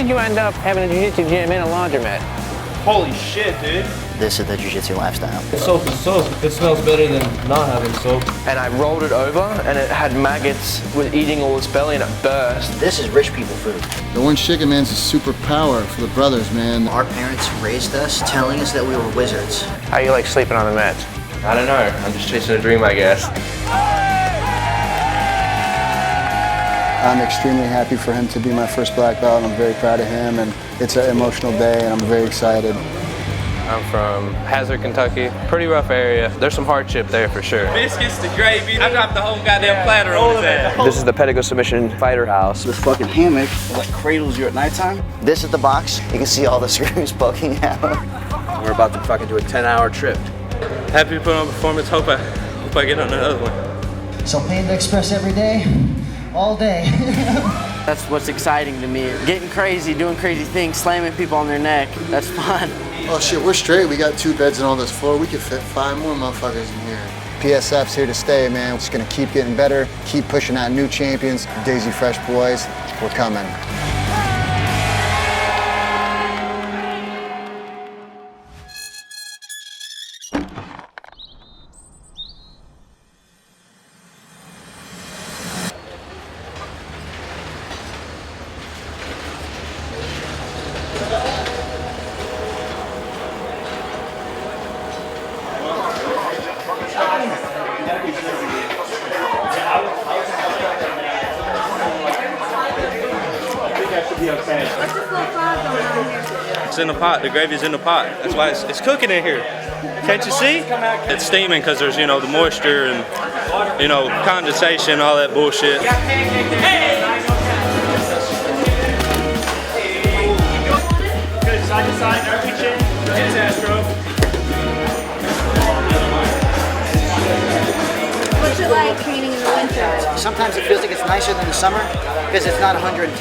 did you end up having a jiu-jitsu gym in a laundromat? Holy shit, dude. This is the jiu-jitsu lifestyle. Soap is soap. It smells better than not having soap. And I rolled it over and it had maggots with eating all its belly and it burst. This is rich people food. The one chicken man's a superpower for the brothers, man. Our parents raised us telling us that we were wizards. How you like sleeping on the mats? I don't know. I'm just chasing a dream, I guess. I'm extremely happy for him to be my first black belt, and I'm very proud of him, and it's an emotional day, and I'm very excited. I'm from Hazard, Kentucky. Pretty rough area. There's some hardship there for sure. Biscuits to gravy. I dropped the whole goddamn platter on his ass. This is the Pedigo Submission Fighter House. This fucking hammock like cradles you at nighttime. This is the box. You can see all the screws poking out. We're about to fucking do a 10-hour trip. Happy to put on performance. Hope I get on another one. So Panda Express every day, all day. That's what's exciting to me. Getting crazy, doing crazy things, slamming people on their neck. That's fun. Oh shit, we're straight. We got 2 beds on this floor. We could fit 5 more motherfuckers in here. PSF's here to stay, man. We're just gonna keep getting better, keep pushing out new champions. Daisy Fresh boys, we're coming. It's in the pot. The gravy's in the pot. That's why it's cooking in here. Can't you see? It's steaming because there's, you know, the moisture and, you know, condensation, all that bullshit. Good, side to side, no reaching. Yes, Astro. What's it like training in the winter? Sometimes it feels like it's nicer than the summer because it's not 110,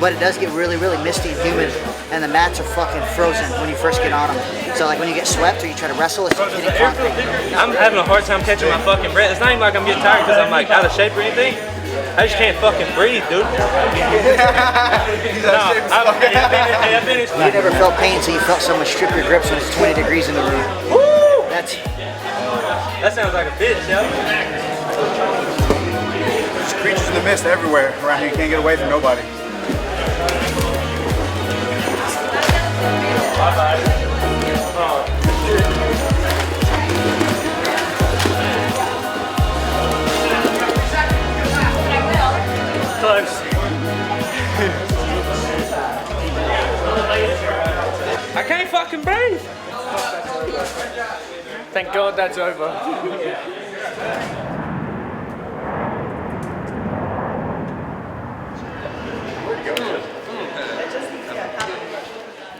but it does get really, really misty and humid, and the mats are fucking frozen when you first get on them. So like when you get swept or you try to wrestle, it's like hitting concrete. I'm having a hard time catching my fucking breath. It's not even like I'm getting tired because I'm like out of shape or anything. I just can't fucking breathe, dude. No, I've been in You never felt pain until you felt someone strip your grips when it's 20 degrees in the room. Woo! That sounds like a bitch, yo. There's creatures in the mist everywhere around here. You can't get away from nobody. Close. I can't fucking breathe. Thank God that's over.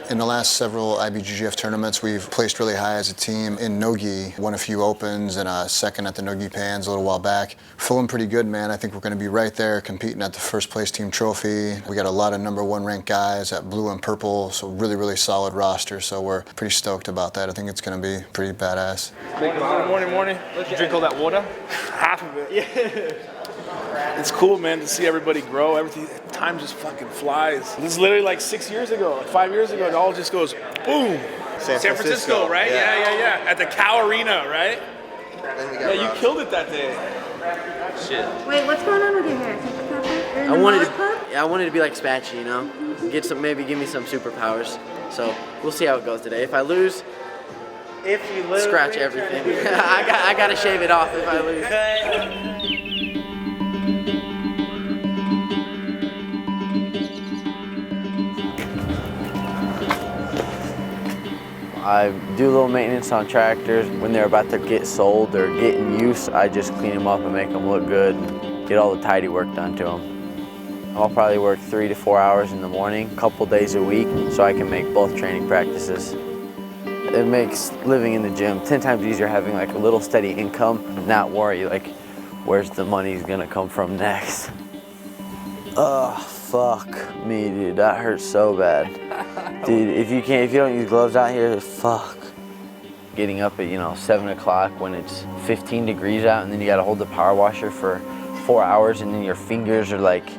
In the last several IBJJF tournaments, we've placed really high as a team in no-gi. Won a few opens and a second at the no-gi pans a little while back. Feeling pretty good, man. I think we're going to be right there competing at the first place team trophy. We got a lot of #1 ranked guys at blue and purple, so really, really solid roster. So we're pretty stoked about that. I think it's going to be pretty badass. Morning. Did you drink all that water? Half of it. Yeah. It's cool, man, to see everybody grow. Everything, time just fucking flies. This is literally like 6 years ago, like 5 years ago. It all just goes boom. San Francisco, right? Yeah. At the Cow Arena, right? Yeah, you killed it that day. Shit. Wait, what's going on with your hair? I wanted to be like Spatchy, you know? Maybe give me some superpowers. So we'll see how it goes today. If I lose, scratch everything. I gotta shave it off if I lose. I do a little maintenance on tractors. When they're about to get sold or get in use, I just clean them up and make them look good and get all the tidy work done to them. I'll probably work 3 to 4 hours in the morning, a couple days a week, so I can make both training practices. It makes living in the gym 10 times easier, having like a little steady income, not worry like where's the money gonna come from next. Ugh, fuck me, dude, that hurts so bad. Dude, if you don't use gloves out here, fuck. Getting up at 7 o'clock when it's 15 degrees out, and then you gotta hold the power washer for 4 hours, and then your fingers are like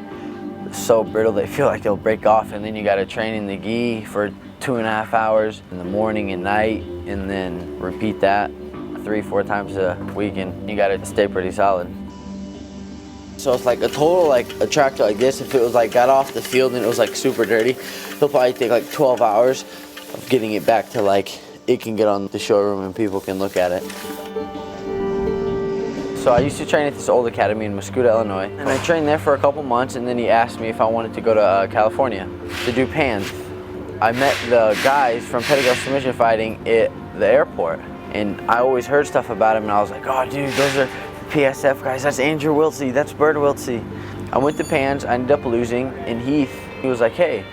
so brittle they feel like they'll break off, and then you got to train in the gi for 2.5 hours in the morning and night, and then repeat that 3-4 times a week, and you got to stay pretty solid. So it's like a total, like a tractor like this, if it was like got off the field and it was like super dirty, it'll probably take like 12 hours of getting it back to like it can get on the showroom and people can look at it. So I used to train at this old academy in Mascoutah, Illinois, and I trained there for a couple months, and then he asked me if I wanted to go to California to do pans. I met the guys from Pedigree Submission Fighting at the airport, and I always heard stuff about him, and I was like, oh dude, those are PSF guys, that's Andrew Wiltsey, that's Bird Wiltsey. I went to Pans, I ended up losing, and he was like, hey,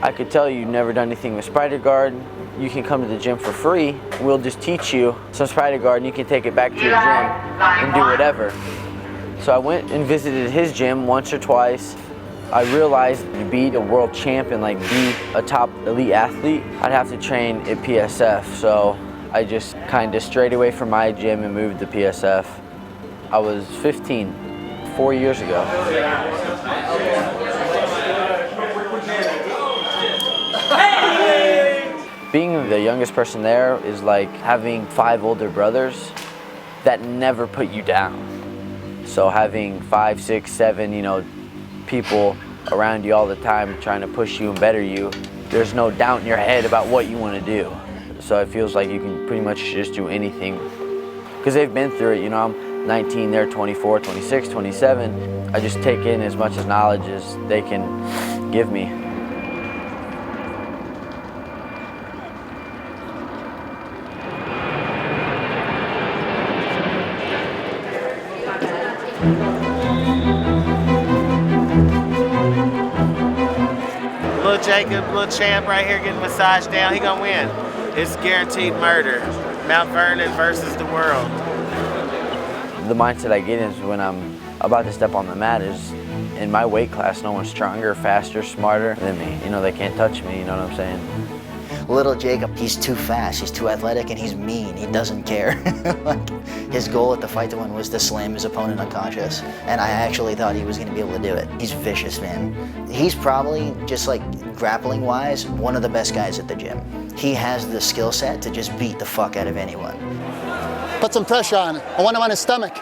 I could tell you've never done anything with Spider Guard. You can come to the gym for free. We'll just teach you some Spider Guard and you can take it back to your gym and do whatever. So I went and visited his gym once or twice. I realized to be a world champion, like be a top elite athlete, I'd have to train at PSF. So I just kind of strayed away from my gym and moved to PSF. I was 15, 4 years ago. Being the youngest person there is like having 5 older brothers that never put you down. So having 5, 6, 7, you know, people around you all the time trying to push you and better you, there's no doubt in your head about what you want to do. So it feels like you can pretty much just do anything. Because they've been through it, you know, I'm 19, they're 24, 26, 27. I just take in as much as knowledge as they can give me. Little Jacob, little champ right here getting massaged down. He gonna win. It's guaranteed murder. Mount Vernon versus the world. The mindset I get is when I'm about to step on the mat is in my weight class, no one's stronger, faster, smarter than me. You know, they can't touch me, you know what I'm saying? Little Jacob, he's too fast, he's too athletic, and he's mean. He doesn't care. Like, his goal at the fight to win was to slam his opponent unconscious, and I actually thought he was going to be able to do it. He's vicious, man. He's probably, just like grappling-wise, one of the best guys at the gym. He has the skill set to just beat the fuck out of anyone. Put some pressure on him. I want him on his stomach.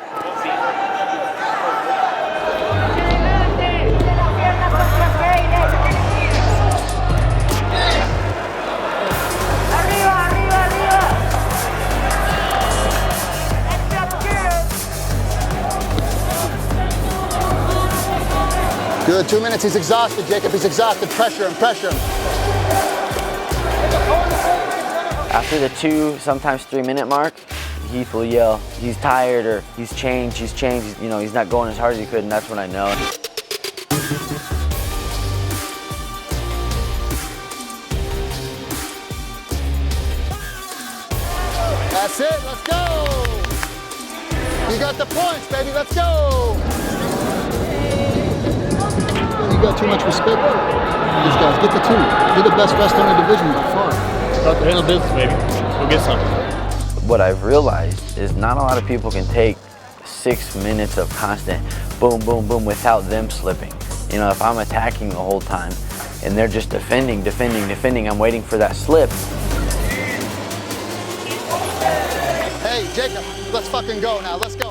Good, 2 minutes, he's exhausted, Jacob, he's exhausted. Pressure him, pressure him. After the 2, sometimes 3-minute mark, Heath will yell, he's tired or he's changed, you know, he's not going as hard as he could, and that's when I know. That's it, let's go! You got the points, baby, let's go! You got too much respect for these guys. Get the 2. You're the best wrestler in the division by far. Start to handle business, baby. Go get something. What I've realized is not a lot of people can take 6 minutes of constant boom, boom, boom without them slipping. You know, if I'm attacking the whole time and they're just defending, I'm waiting for that slip. Hey, Jacob, let's fucking go now. Let's go.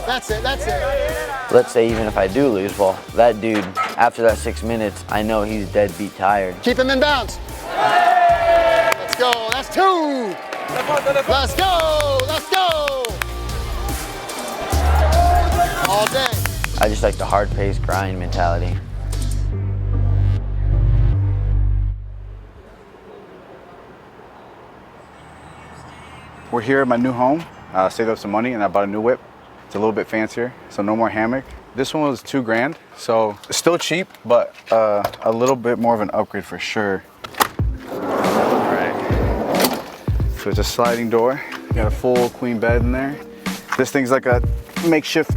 That's it, that's it. Let's say even if I do lose, well, that dude, after that 6 minutes, I know he's dead beat tired. Keep him in bounds. Let's go, that's 2. Let's go, let's go. All day. I just like the hard-paced grind mentality. We're here at my new home. Saved up some money and I bought a new whip. It's a little bit fancier, so no more hammock. This one was $2 grand, so still cheap, but a little bit more of an upgrade for sure. All right. So it's a sliding door. Got a full queen bed in there. This thing's like a makeshift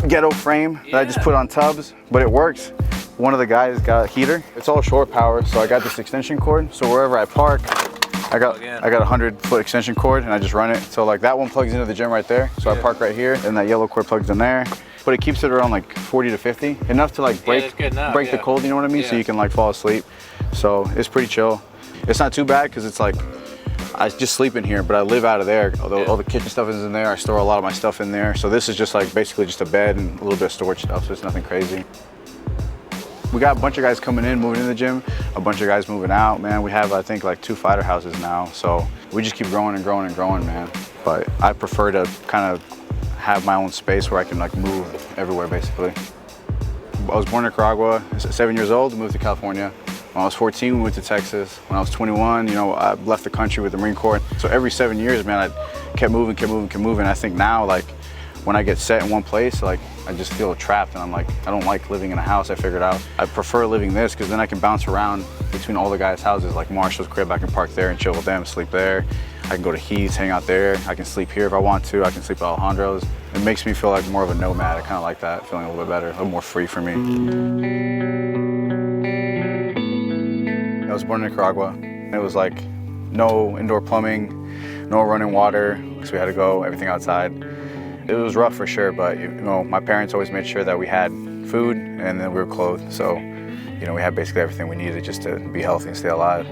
ghetto frame that I just put on tubs, but it works. One of the guys got a heater. It's all shore power, so I got this extension cord, so wherever I park, I got a 100-foot extension cord and I just run it. So like that one plugs into the gym right there. So I park right here and that yellow cord plugs in there. But it keeps it around like 40 to 50, enough to like break the cold, you know what I mean? So you can like fall asleep. So it's pretty chill. It's not too bad because it's like, I just sleep in here, but I live out of there. Although all the kitchen stuff is in there, I store a lot of my stuff in there. So this is just like basically just a bed and a little bit of storage stuff, so it's nothing crazy. We got a bunch of guys coming in, moving in the gym, a bunch of guys moving out, man. We have, I think, like 2 fighter houses now. So we just keep growing and growing and growing, man. But I prefer to kind of have my own space where I can like move everywhere, basically. I was born in Nicaragua, 7 years old, moved to California. When I was 14, we moved to Texas. When I was 21, you know, I left the country with the Marine Corps. So every 7 years, man, I kept moving. I think now, like, when I get set in one place, like, I just feel trapped and I'm like, I don't like living in a house, I figured out. I prefer living this because then I can bounce around between all the guys' houses, like Marshall's crib, I can park there and chill with them, sleep there. I can go to Heath's, hang out there. I can sleep here if I want to. I can sleep at Alejandro's. It makes me feel like more of a nomad. I kind of like that, feeling a little bit better, a little more free for me. I was born in Nicaragua. It was like no indoor plumbing, no running water, so we had to go everything outside. It was rough for sure, but you know, my parents always made sure that we had food and then we were clothed. So, you know, we had basically everything we needed just to be healthy and stay alive.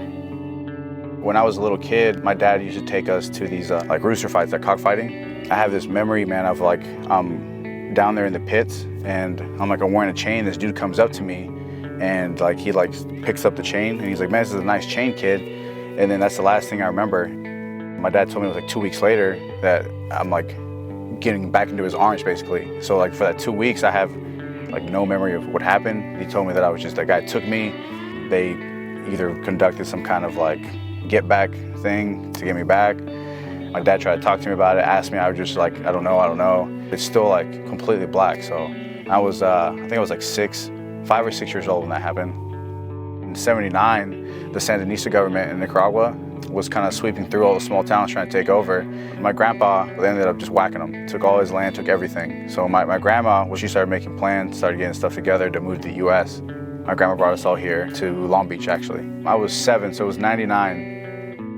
When I was a little kid, my dad used to take us to these like rooster fights, like cockfighting. I have this memory, man, of like I'm down there in the pits and I'm wearing a chain. This dude comes up to me and like he like picks up the chain and he's like, man, this is a nice chain, kid. And then that's the last thing I remember. My dad told me it was like 2 weeks later that I'm like getting back into his arms basically. So like for that 2 weeks, I have like no memory of what happened. He told me that I was just, that guy took me. They either conducted some kind of like get back thing to get me back. My dad tried to talk to me about it, asked me, I was just like, I don't know. It's still like completely black. So I was, I think I was like 5 or 6 years old when that happened. In '79, the Sandinista government in Nicaragua was kind of sweeping through all the small towns trying to take over. My grandpa, they ended up just whacking him, took all his land, took everything. So my grandma, she started making plans, started getting stuff together to move to the US. My grandma brought us all here to Long Beach, actually. I was 7, so it was '99.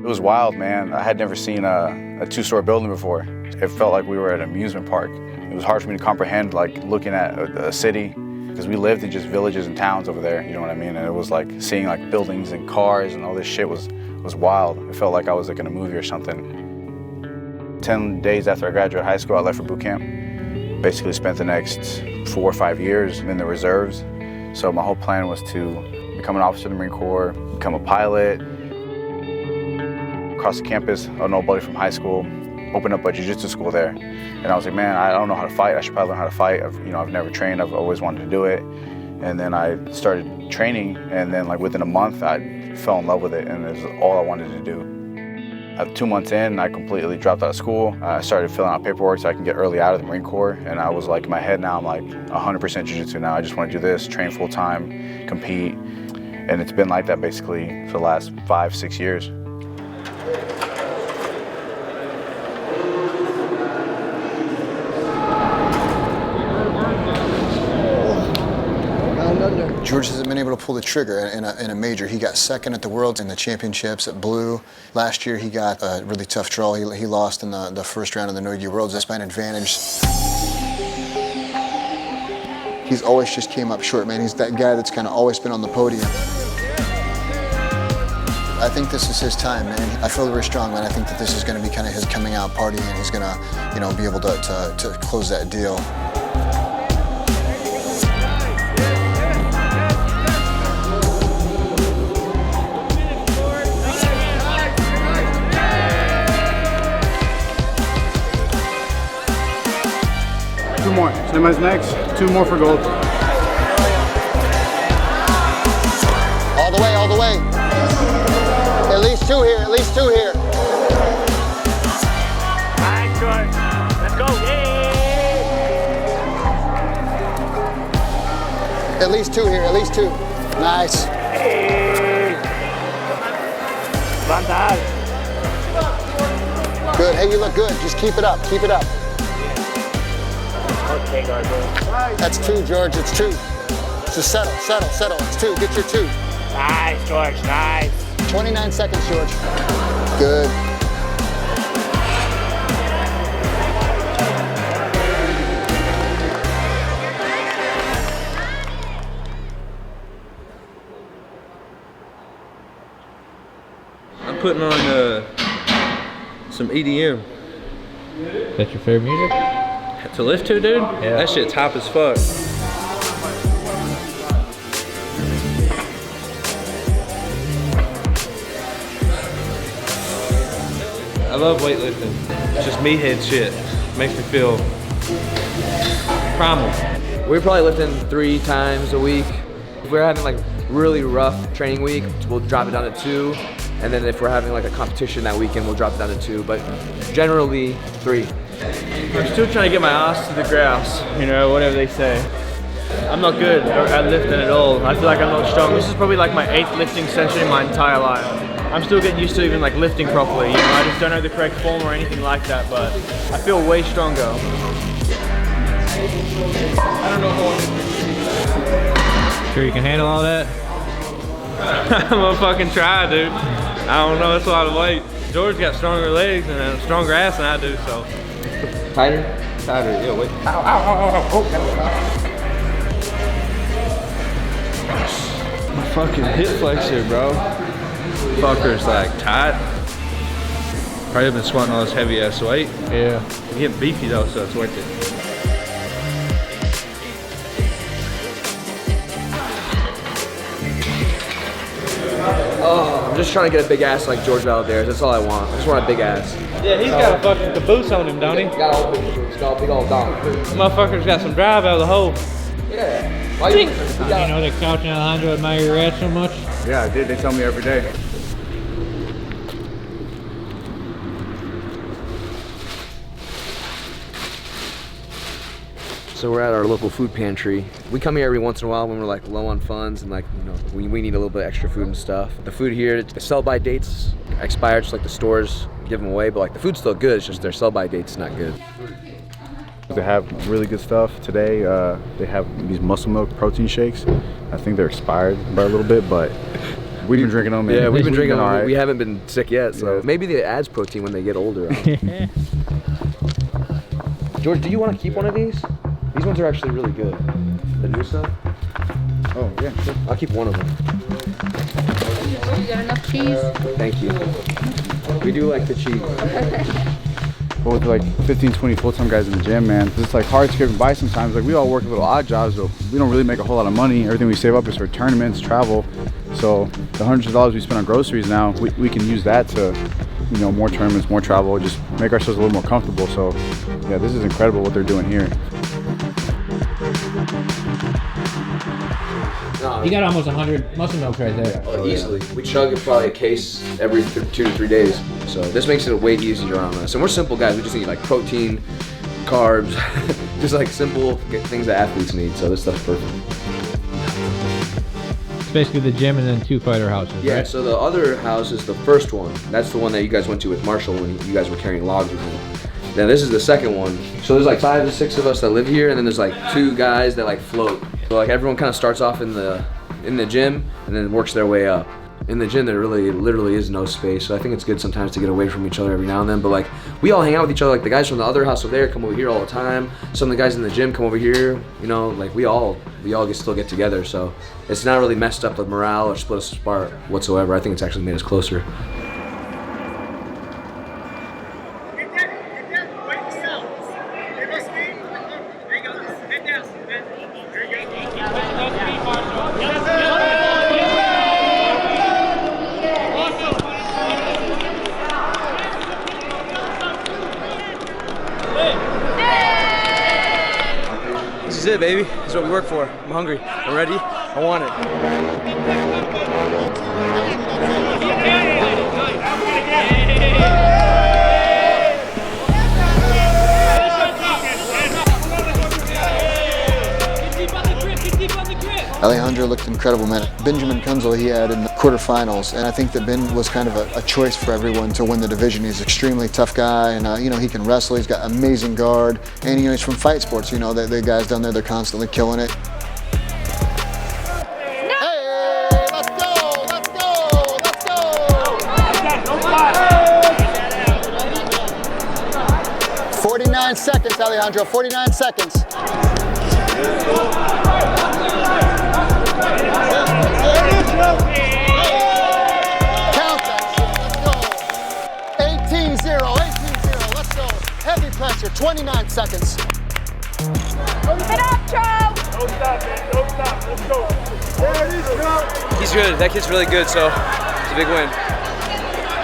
It was wild, man. I had never seen a 2-story building before. It felt like we were at an amusement park. It was hard for me to comprehend, like, looking at a city, because we lived in just villages and towns over there, you know what I mean? And it was like seeing like buildings and cars and all this shit was wild. It felt like I was like in a movie or something. 10 days after I graduated high school, I left for boot camp. Basically spent the next 4 or 5 years in the reserves. So my whole plan was to become an officer in the Marine Corps, become a pilot. Across the campus, an old buddy from high school opened up a Jiu-Jitsu school there. And I was like, man, I don't know how to fight. I should probably learn how to fight. I've never trained. I've always wanted to do it. And then I started training, and then like within a month, I fell in love with it, and it was all I wanted to do. At 2 months in, I completely dropped out of school. I started filling out paperwork so I can get early out of the Marine Corps, and I was like, in my head now, I'm like 100% Jiu-Jitsu now. I just want to do this, train full time, compete. And it's been like that basically for the last 5, 6 years. George hasn't been able to pull the trigger in a major. He got second at the Worlds in the championships at Blue. Last year he got a really tough draw. He lost in the first round of the Nogi Worlds. That's by an advantage. He's always just came up short, man. He's that guy that's kind of always been on the podium. I think this is his time, man. I feel very strong, man. I think that this is going to be kind of his coming out party, and he's going to, you know, be able to close that deal. Two more. Semi's next. 2 more for gold. All the way, all the way. At least 2 here, at least 2 here. All right, George. Let's go. Yay! At least 2 here, at least 2. Nice. Hey. Vandal. Good, hey, you look good. Just keep it up, keep it up. Okay, Gargoyle. That's 2, George, it's 2. Just settle, settle, settle. It's 2, get your 2. Nice, George, nice. 29 seconds, George. good. I'm putting on some EDM. That's your favorite music? To lift to, dude? Yeah. That shit's hot as fuck. I love weightlifting. It's just meathead shit. Makes me feel primal. We're probably lifting 3 times a week. If we're having like really rough training week, we'll drop it down to 2. And then if we're having like a competition that weekend, we'll drop it down to 2. But generally 3. I'm still trying to get my ass to the grass, you know, whatever they say. I'm not good at lifting at all. I feel like I'm not strong. This is probably like my 8th lifting session in my entire life. I'm still getting used to even like lifting properly, you know, I just don't know the correct form or anything like that, but I feel way stronger. I don't know how. Sure you can handle all that? I'm gonna fucking try, dude. I don't know, it's a lot of weight. George's got stronger legs and a stronger ass than I do, so. Tighter? Tighter, yeah, wait. Ow, ow, ow, ow, ow. My fucking hip flexor, bro. Fucker's like tight. Probably been squatting all this heavy ass weight. Yeah. I'm getting beefy though, so it's worth it. Oh, I'm just trying to get a big ass like George Valadares. That's all I want. I just want a big ass. Yeah, he's got a fucking caboose on him, don't he? He's got all big caboose. He's got a big old dong. Motherfucker's got some drive out of the hole. Yeah. You know that Couch and Alejandro admire your ass so much? Yeah, I did. They tell me every day. So we're at our local food pantry. We come here every once in a while when we're like low on funds and like, you know, we need a little bit of extra food and stuff. The food here, the sell-by dates expired, just like the stores give them away, but like the food's still good, it's just their sell-by date's not good. They have really good stuff today. They have these muscle milk protein shakes. I think they're expired by a little bit, but we've been drinking them. Yeah, we've been drinking them. Right. We haven't been sick yet, so yeah. Maybe it adds protein when they get older. George, do you want to keep one of these? These ones are actually really good. The new stuff? Oh, yeah, sure. I'll keep one of them. You got enough cheese? Thank you. We do like the cheese. But with like 15, 20 full-time guys in the gym, man, it's like hard scraping by sometimes. Like we all work little odd jobs, but we don't really make a whole lot of money. Everything we save up is for tournaments, travel. So the hundreds of dollars we spend on groceries now, we can use that to, you know, more tournaments, more travel, just make ourselves a little more comfortable. So yeah, this is incredible what they're doing here. You got almost 100 muscle milk right there. Oh, easily. We chug probably a case every 2 to 3 days. So this makes it way easier on us. And we're simple guys. We just need like protein, carbs, just like simple things that athletes need. So this stuff's perfect. It's basically the gym and then 2 fighter houses, Yeah, right? so the other house is the first one. That's the one that you guys went to with Marshall when you guys were carrying logs with him. Then this is the second one. So there's like 5 to 6 of us that live here, and then there's like 2 guys that like float. So like everyone kind of starts off in the gym and then works their way up. In the gym, there literally is no space. So I think it's good sometimes to get away from each other every now and then. But like we all hang out with each other. Like the guys from the other house over there come over here all the time. Some of the guys in the gym come over here. You know, like we all still get together. So it's not really messed up the morale or split us apart whatsoever. I think it's actually made us closer. This is it, baby. This is what we work for. I'm hungry. I'm ready. I want it. Alejandro looked incredible, man. Benjamin Kunzel he had in the quarterfinals, and I think that Ben was kind of a choice for everyone to win the division. He's an extremely tough guy, and you know, he can wrestle. He's got amazing guard, and you know, he's from Fight Sports. You know, the guys down there, they're constantly killing it. Hey, let's go, let's go, let's go. 49 seconds, Alejandro, 49 seconds. Count that shit, let's go. 18-0, 18-0, let's go. Heavy pressure, 29 seconds. Don't stop, man, don't stop, let's go. He's good, that kid's really good, so it's a big win.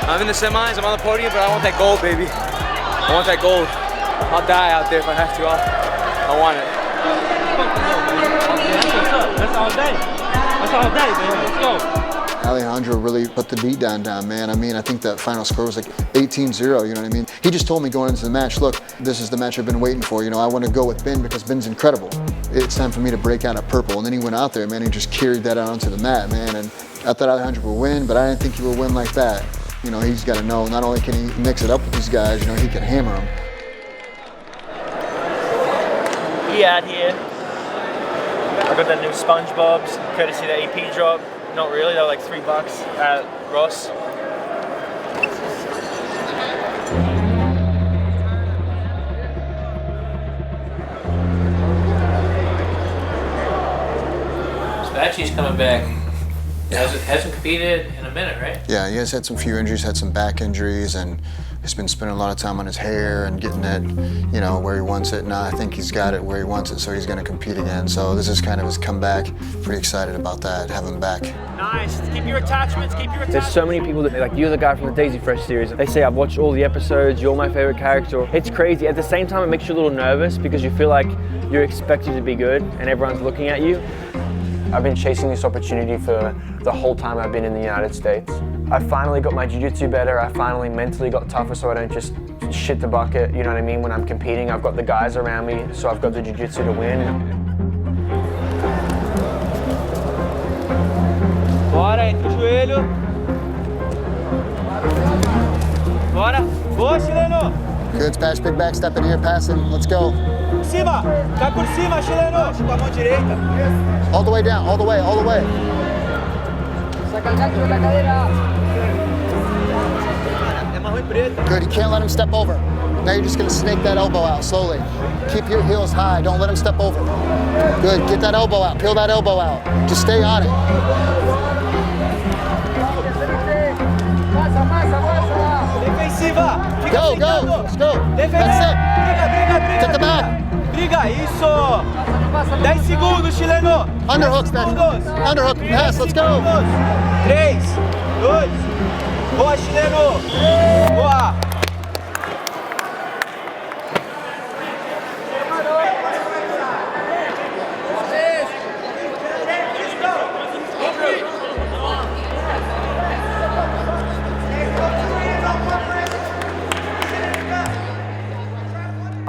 I'm in the semis, I'm on the podium, but I want that gold, baby. I want that gold. I'll die out there if I have to. I want it. That's all day. That's all day, man. Let's go. Alejandro really put the beat down, man. I mean, I think that final score was like 18-0, you know what I mean? He just told me going into the match, look, this is the match I've been waiting for. You know, I want to go with Ben because Ben's incredible. It's time for me to break out at purple. And then he went out there, man, he just carried that out onto the mat, man. And I thought Alejandro would win, but I didn't think he would win like that. You know, he's got to know, not only can he mix it up with these guys, you know, he can hammer them. Out here. I got the new SpongeBob's, courtesy of the EP drop. Not really, they were like $3 at Ross. Spachi's coming back. Hasn't competed in a minute, right? Yeah, he has had some few injuries, had some back injuries, and he's been spending a lot of time on his hair and getting it, you know, where he wants it. Now I think he's got it where he wants it, so he's going to compete again. So this is kind of his comeback. Pretty excited about that, have him back. Nice. Keep your attachments, keep your attachments. There's so many people that like, you're the guy from the Daisy Fresh series. They say, I've watched all the episodes, you're my favorite character. It's crazy. At the same time, it makes you a little nervous because you feel like you're expected to be good and everyone's looking at you. I've been chasing this opportunity for the whole time I've been in the United States. I finally got my jiu-jitsu better. I finally mentally got tougher so I don't just shit the bucket, you know what I mean? When I'm competing, I've got the guys around me, so I've got the jiu-jitsu to win. Bora, entre o joelho. Bora. Boa, chileno. Good, Spash, big back step in here, passing. Let's go. Por cima. Cai por cima, chileno. Com a mão direita. All the way down, all the way, all the way. Good, you can't let him step over. Now you're just gonna snake that elbow out slowly. Keep your heels high, don't let him step over. Good, get that elbow out, peel that elbow out. Just stay on it. Go, go, let's go. That's it. Get the back. Briga, isso. 10 segundos, chileno. Underhook, Spash. Underhook, pass, let's go. 3, 2. Boa, chileno. Boa.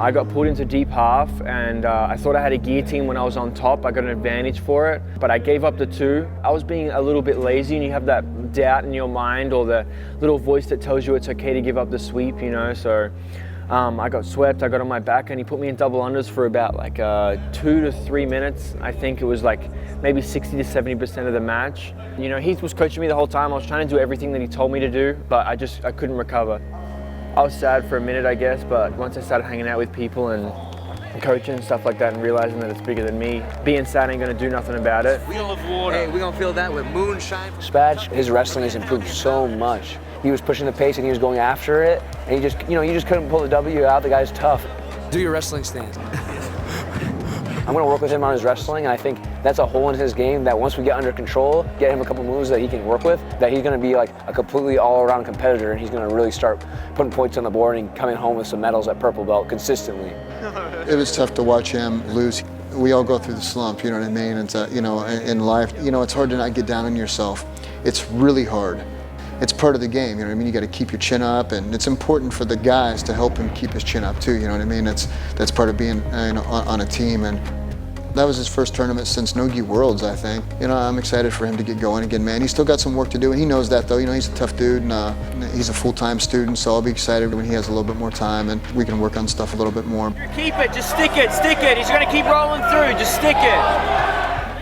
I got pulled into deep half and I thought I had a guillotine when I was on top. I got an advantage for it, but I gave up the 2. I was being a little bit lazy and you have that doubt in your mind or the little voice that tells you it's okay to give up the sweep, you know, so I got swept, I got on my back and he put me in double unders for about like 2 to 3 minutes. I think it was like maybe 60 to 70% of the match. You know, he was coaching me the whole time. I was trying to do everything that he told me to do, but I couldn't recover. I was sad for a minute, I guess, but once I started hanging out with people and coaching and stuff like that and realizing that it's bigger than me, being sad ain't gonna do nothing about it. We love water. Hey, we gonna feel that with moonshine. Spatch, his wrestling has improved so much. He was pushing the pace and he was going after it, and you just couldn't pull the W out. The guy's tough. Do your wrestling stance. I'm gonna work with him on his wrestling, and I think that's a hole in his game that once we get under control, get him a couple moves that he can work with, that he's gonna be like a completely all-around competitor, and he's gonna really start putting points on the board and coming home with some medals at purple belt consistently. It was tough to watch him lose. We all go through the slump, you know what I mean? It's you know, in life, you know, it's hard to not get down on yourself. It's really hard. It's part of the game, you know what I mean? You got to keep your chin up, and it's important for the guys to help him keep his chin up too, you know what I mean? That's part of being on a team, and that was his first tournament since Nogi Worlds, I think. You know, I'm excited for him to get going again, man. He's still got some work to do, and he knows that though. You know, he's a tough dude, and he's a full-time student, so I'll be excited when he has a little bit more time and we can work on stuff a little bit more. Keep it, just stick it, stick it. He's gonna keep rolling through, just stick it.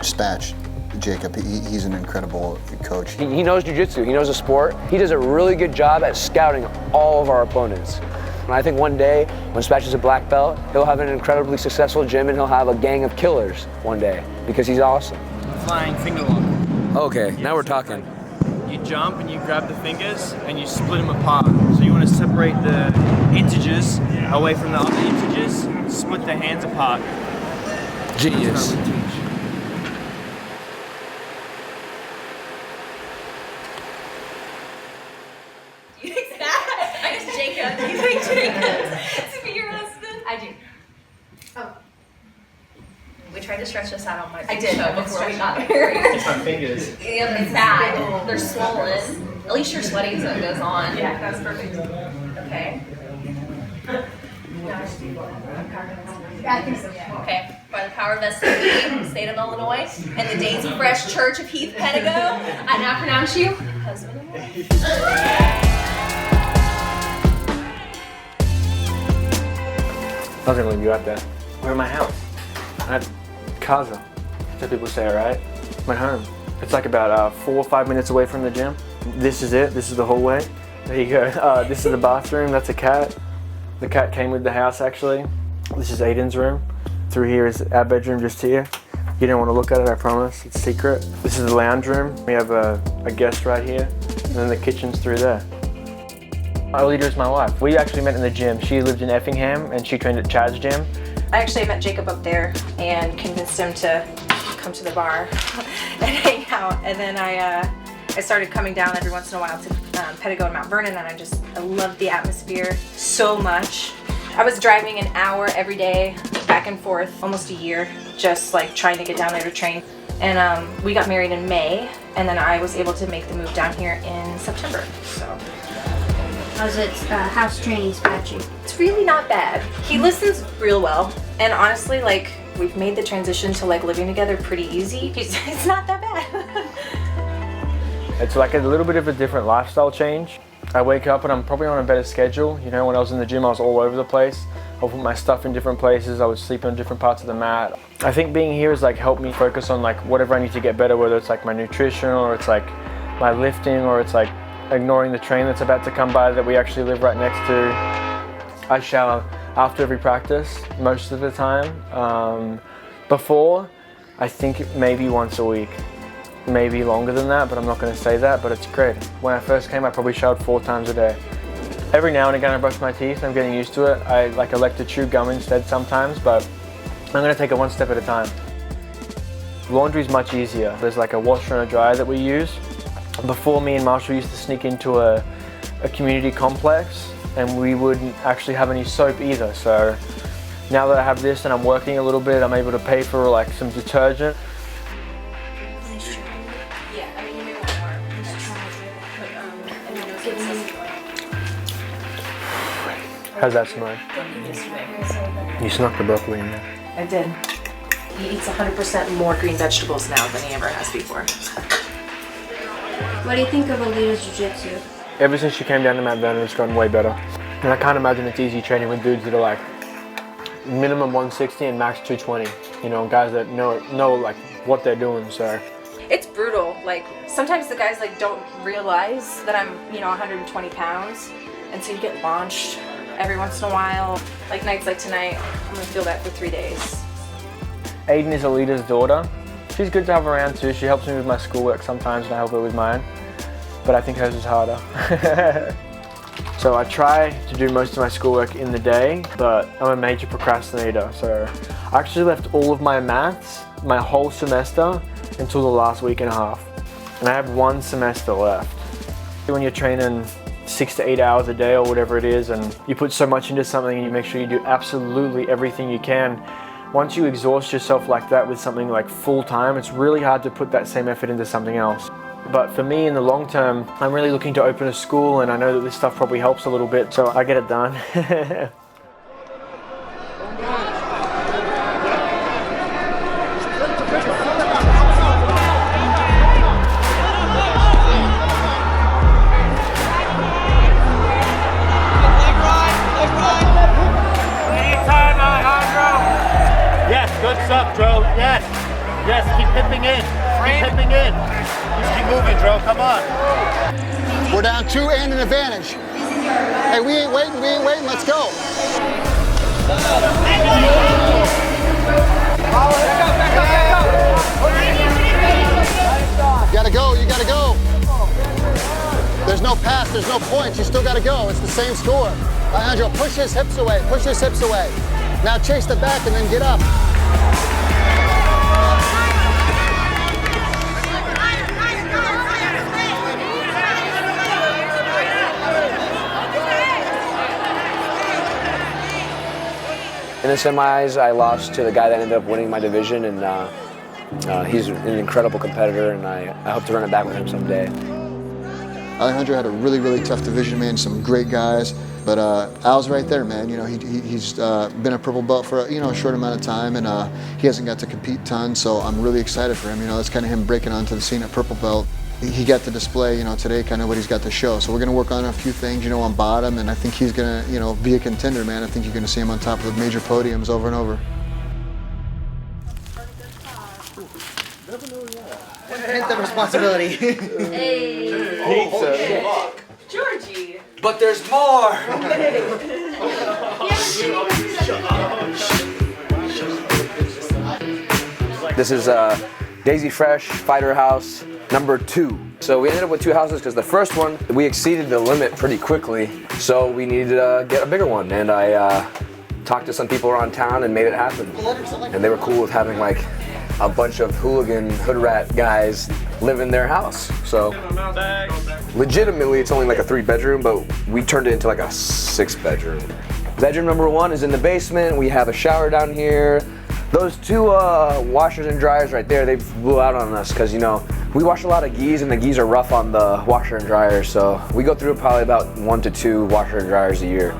Spatch. Jacob, he's an incredible coach. He knows jiu-jitsu, he knows the sport. He does a really good job at scouting all of our opponents. And I think one day, when Spatch is a black belt, he'll have an incredibly successful gym and he'll have a gang of killers one day because he's awesome. Flying finger lock. Okay, now we're talking. You jump and you grab the fingers and you split them apart. So you want to separate the integers away from the other integers, split the hands apart. Genius. You think that? I guess Jacob. Do you think Jacob to be your husband? I do. Oh. We tried to stretch this out on my show before we got here. It's my fingers. Yeah, it's bad. They're swollen. At least you're sweating so it goes on. Yeah, that's perfect. Okay. I think so, yeah. Okay. By the power vested in me, state of Illinois, and the Daisy Fresh Church of Heath Pedigo, I now pronounce you husband and wife. I was gonna leave you out there. We're at my house. At Casa. That's how people say it, right? My home. It's like about 4 or 5 minutes away from the gym. This is it. This is the hallway. There you go. This is the bathroom. That's a cat. The cat came with the house, actually. This is Aiden's room. Through here is our bedroom, just here. You don't want to look at it, I promise. It's secret. This is the lounge room. We have a guest right here. And then the kitchen's through there. My leader is my wife. We actually met in the gym. She lived in Effingham and she trained at Chad's gym. I actually met Jacob up there and convinced him to come to the bar and hang out. And then I started coming down every once in a while to Pedigo and Mount Vernon, and I loved the atmosphere so much. I was driving an hour every day, back and forth, almost a year, just like trying to get down there to train. And we got married in May, and then I was able to make the move down here in September. So. How's it house training, Spatchy? It's really not bad. He listens real well, and honestly, like, we've made the transition to like living together pretty easy. It's not that bad. It's like a little bit of a different lifestyle change. I wake up and I'm probably on a better schedule. You know, when I was in the gym, I was all over the place. I would put my stuff in different places. I would sleep on different parts of the mat. I think being here has like helped me focus on like whatever I need to get better, whether it's like my nutrition or it's like my lifting or it's like ignoring the train that's about to come by that we actually live right next to. I shower after every practice most of the time. Before, I think maybe once a week. Maybe longer than that, but I'm not going to say that, but it's great. When I first came, I probably showered 4 times a day. Every now and again I brush my teeth. I'm getting used to it. I elect to chew gum instead sometimes, but I'm going to take it one step at a time. Laundry is much easier. There's like a washer and a dryer that we use. Before, me and Marshall used to sneak into a community complex and we wouldn't actually have any soap either. So now that I have this and I'm working a little bit, I'm able to pay for like some detergent. How's that smell? You snuck the broccoli in there. I did. He eats 100% more green vegetables now than he ever has before. What do you think of Alita's Jiu-Jitsu? Ever since she came down to Mount Vernon, it's gotten way better. And I can't imagine it's easy training with dudes that are like minimum 160 and max 220. You know, guys that know like what they're doing, so. It's brutal. Like, sometimes the guys like don't realize that I'm, 120 pounds. And so you get launched every once in a while. Like nights like tonight, I'm gonna feel that for 3 days. Aiden is Alita's daughter. She's good to have around too. She helps me with my schoolwork sometimes and I help her with mine. But I think hers is harder. So I try to do most of my schoolwork in the day, but I'm a major procrastinator. So I actually left all of my maths, my whole semester, until the last week and a half. And I have 1 semester left. When you're training 6 to 8 hours a day or whatever it is, and you put so much into something and you make sure you do absolutely everything you can, once you exhaust yourself like that with something like full time, it's really hard to put that same effort into something else. But for me in the long term, I'm really looking to open a school, and I know that this stuff probably helps a little bit, so I get it done. Anytime, Alejandro. Yes, good stuff, Dro. Yes, yes, keep hipping in. Keep hipping in. Just keep moving, Dro. Come on. We're down 2 and an advantage. Hey, we ain't waiting, let's go. You gotta go. There's no pass, there's no points, you still gotta go. It's the same score. Alejandro, push his hips away, Now chase the back and then get up. In the semis, I lost to the guy that ended up winning my division, and he's an incredible competitor, and I hope to run it back with him someday. Alejandro had a really, really tough division, man, some great guys, but Al's right there, man. You know, he's been a purple belt for a short amount of time, and he hasn't got to compete tons, so I'm really excited for him. You know, that's kind of him breaking onto the scene at purple belt. He got to display, today kind of what he's got to show. So we're going to work on a few things, on bottom, and I think he's going to, be a contender, man. I think you're going to see him on top of major podiums over and over. Hint the responsibility. Hey. Pizza. Georgie. But there's more. This is Daisy Fresh Fighter House number 2. So we ended up with 2 houses because the first one, we exceeded the limit pretty quickly. So we needed to get a bigger one. And I talked to some people around town and made it happen. And they were cool with having like a bunch of hooligan hood rat guys live in their house. So legitimately it's only like a 3-bedroom, but we turned it into like a 6-bedroom. Bedroom number 1 is in the basement. We have a shower down here. Those 2 washers and dryers right there, they blew out on us because we wash a lot of gis, and the gis are rough on the washer and dryer, so we go through probably about 1 to 2 washer and dryers a year.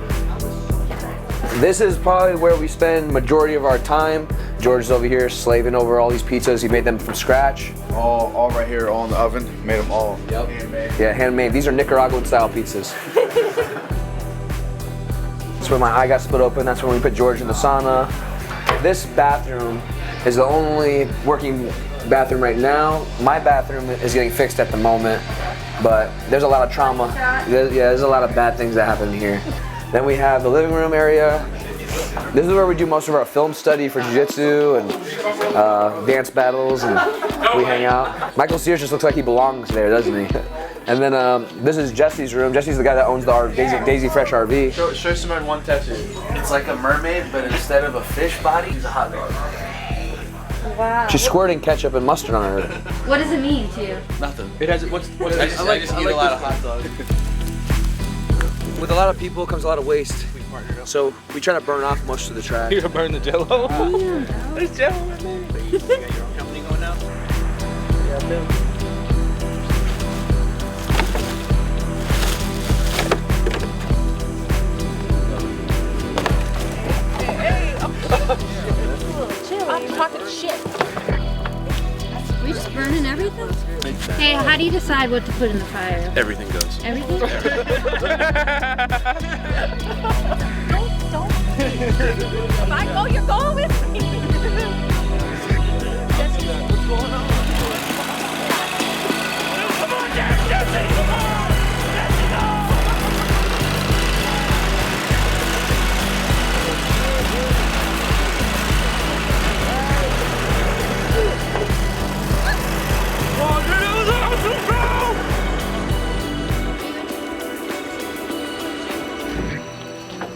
This is probably where we spend majority of our time. George is over here slaving over all these pizzas. He made them from scratch. All right here, all in the oven. Made them all handmade. Yeah, handmade. These are Nicaraguan style pizzas. That's where my eye got split open. That's when we put George in the sauna. This bathroom is the only working bathroom right now. My bathroom is getting fixed at the moment, but there's a lot of trauma. There's a lot of bad things that happen here. Then we have the living room area. This is where we do most of our film study for Jiu-Jitsu and dance battles, and we hang out. Michael Sears just looks like he belongs there, doesn't he? And then this is Jesse's room. Jesse's the guy that owns the Daisy Fresh RV. Show someone one tattoo. It's like a mermaid, but instead of a fish body, it's a hot dog. Wow. She's squirting ketchup and mustard on her. What does it mean to you? Nothing. It has. What's I just eat a lot of hot dogs. With a lot of people comes a lot of waste. So we try to burn off most of the trash. You're gonna burn the Jello? There's Jello in there. You got your own company going now? Yeah, I do. I'm talking shit. We just burning everything? Hey, how do you decide what to put in the fire? Everything goes. Everything? Don't. If I go, you're going with me. What's going on? Come on, Jesse! Come on! Jesse, go! Oh, dude, that was awesome, bro!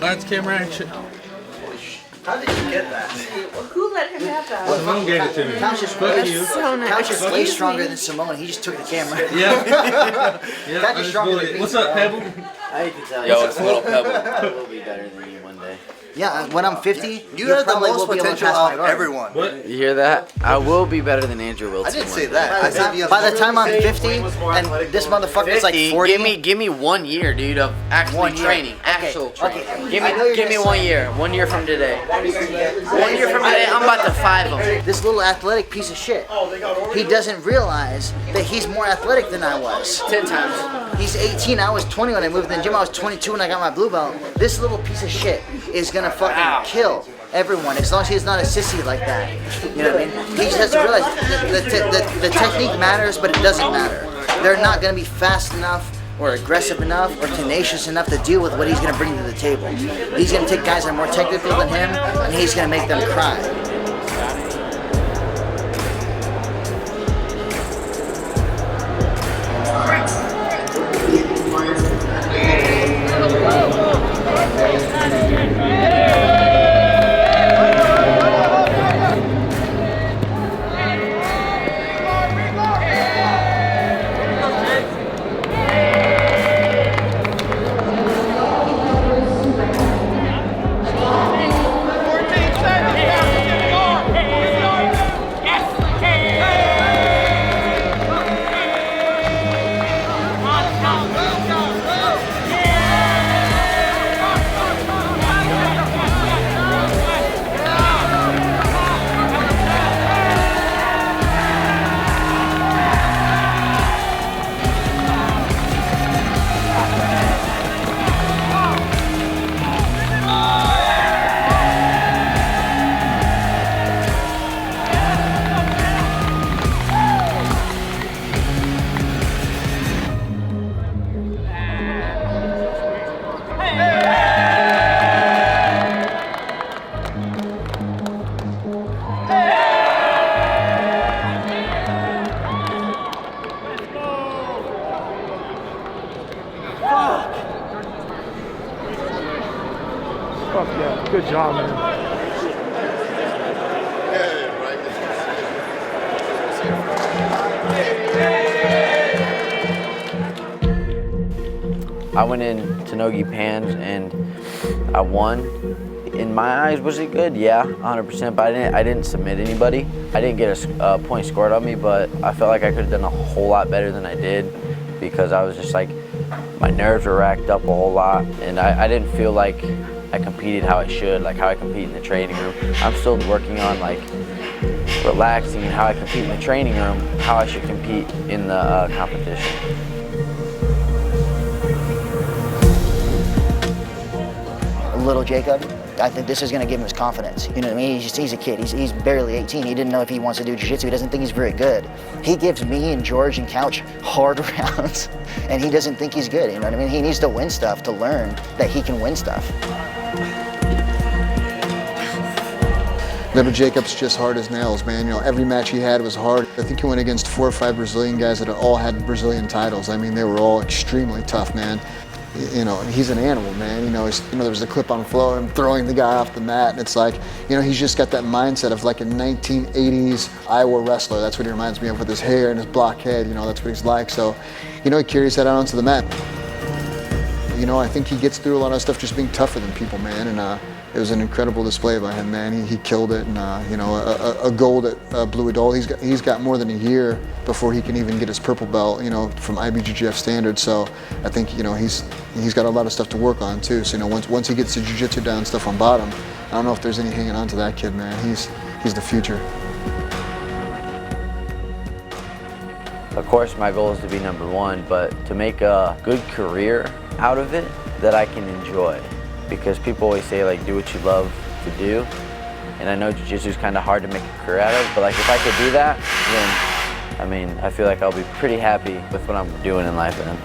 That's camera action. How did you get that? Who let him have that? Simone gave it to me. Couch is Fuck you. So nice. Couch is way stronger than Simone. He just took the camera. Yeah. Couch is stronger than me. What's up, Pebble? I can tell Yo, it's Little Pebble. I will be better than you one day. Yeah, when I'm 50, You have the most potential of everyone. What? You hear that? I will be better than Andrew Wilson. I didn't one say day. that. I said you have By the time I'm 50, and this motherfucker's like 40. Give me 1 year, dude, of actually 1 year. training. Okay, Actual training. okay. Give I know you're me gonna 1 say- year. 1 year from today. 1 year from today, I'm about to 5 them. This little athletic piece of shit. He doesn't realize that he's more athletic than I was. 10 times. He's 18, I was 20 when I moved in the gym. I was 22 when I got my blue belt. This little piece of shit is gonna fucking kill everyone as long as he's not a sissy like that. You know what I mean? He just has to realize the technique matters, but it doesn't matter. They're not gonna be fast enough or aggressive enough or tenacious enough to deal with what he's going to bring to the table. He's going to take guys that are more technical than him, and he's going to make them cry. Fuck yeah, good job, man. I went in to Nogi Pans and I won. In my eyes, was it good? Yeah, 100%, but I didn't submit anybody. I didn't get a point scored on me, but I felt like I could have done a whole lot better than I did because I was just like, my nerves were racked up a whole lot, and I didn't feel like I competed how I should, like how I compete in the training room. I'm still working on like relaxing and how I compete in the training room, how I should compete in the competition. Little Jacob, I think this is going to give him his confidence. You know what I mean? He's a kid. He's barely 18. He didn't know if he wants to do jiu-jitsu. He doesn't think he's very good. He gives me and George and Couch hard rounds, and he doesn't think he's good. You know what I mean? He needs to win stuff to learn that he can win stuff. Little Jacob's just hard as nails, man. You know, every match he had was hard. I think he went against 4 or 5 Brazilian guys that all had Brazilian titles. I mean, they were all extremely tough, man. You know, he's an animal, man. You know, there was a clip on Flo of him throwing the guy off the mat, and it's like, you know, he's just got that mindset of like a 1980s Iowa wrestler. That's what he reminds me of with his hair and his block head. You know, that's what he's like. So, you know, he carries that out onto the mat. You know, I think he gets through a lot of stuff just being tougher than people, man. And it was an incredible display by him, man. He killed it, and you know, a gold at Blue Adult. He's got more than a year before he can even get his purple belt, you know, from IBJJF standards. So I think, you know, he's got a lot of stuff to work on too. So, you know, once he gets the jiu-jitsu down, stuff on bottom, I don't know if there's any hanging on to that kid, man. He's the future. Of course, my goal is to be #1, but to make a good career out of it that I can enjoy. Because people always say, like, do what you love to do. And I know jiu-jitsu is kind of hard to make a career out of, but like if I could do that, then, I mean, I feel like I'll be pretty happy with what I'm doing in life then.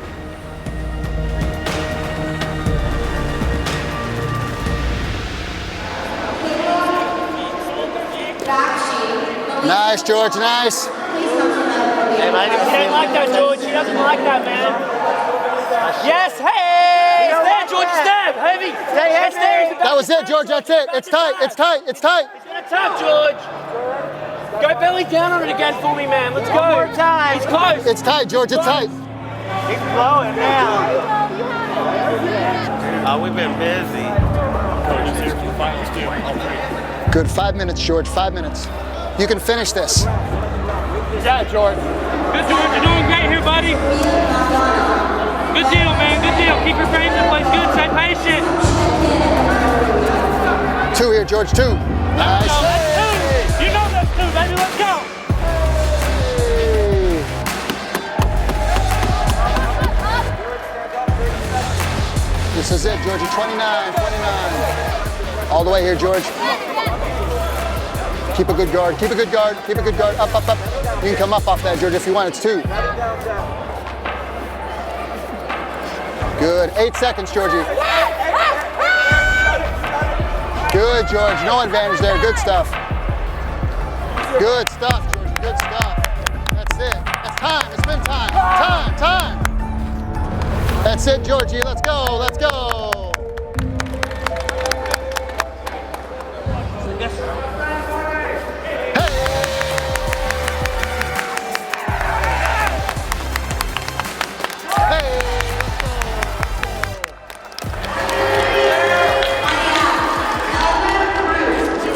Nice, George, nice. Hey, man, he don't like that, George. He doesn't like that, man. Yes, hey! It's there, George, it's there. Heavy. Stay heavy. That was it, George, that's it. It's tight, it's tight, it's tight. He's gonna tap, George. Go belly down on it again for me, man. Let's go. One more time. He's close. It's tight, George, it's tight. He's blowing now. Oh, we've been busy. Good, 5 minutes, George, 5 minutes. You can finish this. Yeah, George. Good, George. You're doing great here, buddy. Good deal, man. Good deal. Keep your frames in place. Good. Stay patient. 2 here, George, 2. Nice. That's 2. You know that's 2, baby. Let's go. This is it, George. 29, 29. All the way here, George. Keep a good guard, keep a good guard, keep a good guard. Up, up, up. You can come up off that, George, if you want. It's 2. Good. 8 seconds, Georgie. Good, George. No advantage there. Good stuff. Good stuff, Georgie. Good stuff. That's it. That's time. It's been time. Time. That's it, Georgie. Let's go. Let's go.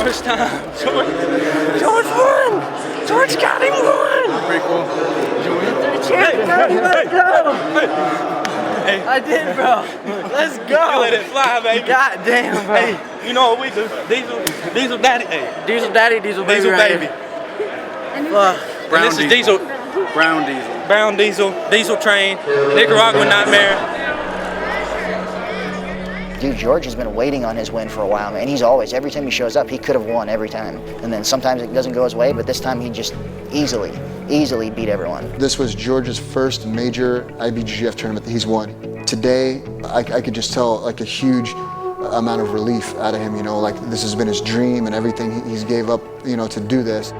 First time. George won! George got him one! Pretty cool. Let's go! Hey. I did, bro. Let's go! You let it fly, baby. God damn, bro. Hey, you know what we do? Diesel daddy. Hey. Diesel daddy, diesel baby. Diesel right baby. Here. And this is Diesel. Brown Diesel. Brown Diesel. Diesel train. Nicaraguan nightmare. Dude, George has been waiting on his win for a while, man. He's always, every time he shows up, he could have won every time. And then sometimes it doesn't go his way, but this time he just easily beat everyone. This was George's first major IBJJF tournament that he's won. Today, I could just tell like a huge amount of relief out of him, you know, like this has been his dream and everything he's gave up, you know, to do this.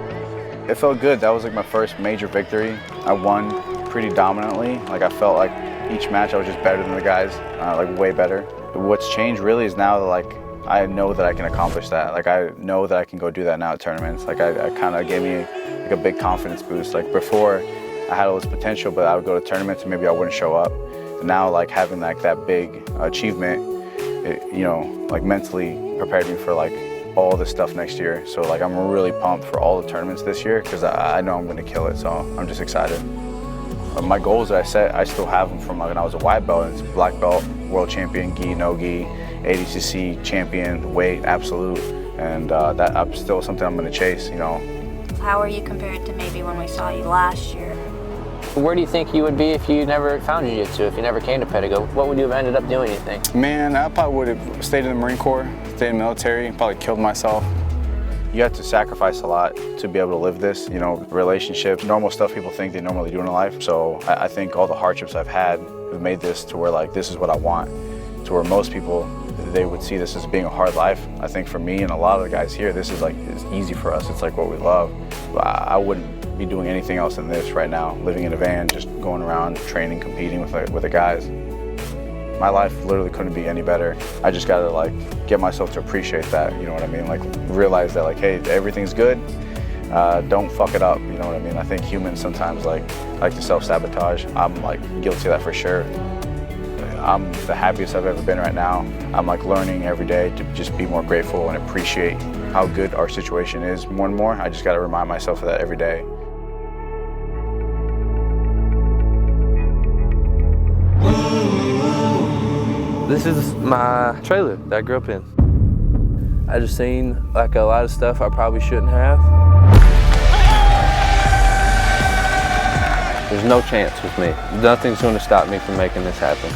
It felt good. That was like my first major victory. I won pretty dominantly. Like I felt like each match I was just better than the guys, like way better. What's changed really is now that like I know that I can accomplish that. Like I know that I can go do that now at tournaments. Like I kind of gave me like a big confidence boost. Like before I had all this potential, but I would go to tournaments and maybe I wouldn't show up. And now like having like that big achievement, it, you know, like mentally prepared me for like all this stuff next year. So like I'm really pumped for all the tournaments this year because I know I'm gonna kill it. So I'm just excited. My goals that I set, I still have them from when I was a white belt. It's black belt, world champion, gi, no gi, ADCC champion, weight, absolute. And that's still something I'm gonna chase, you know. How are you compared to maybe when we saw you last year? Where do you think you would be if you never found Jiu-Jitsu, if you never came to Pedigo? What would you have ended up doing, you think? Man, I probably would have stayed in the Marine Corps, stayed in the military, probably killed myself. You have to sacrifice a lot to be able to live this, you know, relationships, normal stuff people think they normally do in life. So I think all the hardships I've had have made this to where like, this is what I want. To where most people, they would see this as being a hard life. I think for me and a lot of the guys here, this is like, it's easy for us. It's like what we love. I wouldn't be doing anything else than this right now, living in a van, just going around, training, competing with the guys. My life literally couldn't be any better. I just gotta like get myself to appreciate that, you know what I mean? Like realize that like, hey, everything's good. Don't fuck it up, you know what I mean? I think humans sometimes like to self-sabotage. I'm like guilty of that for sure. I'm the happiest I've ever been right now. I'm like learning every day to just be more grateful and appreciate how good our situation is more and more. I just gotta remind myself of that every day. This is my trailer that I grew up in. I just seen like a lot of stuff I probably shouldn't have. There's no chance with me. Nothing's gonna stop me from making this happen.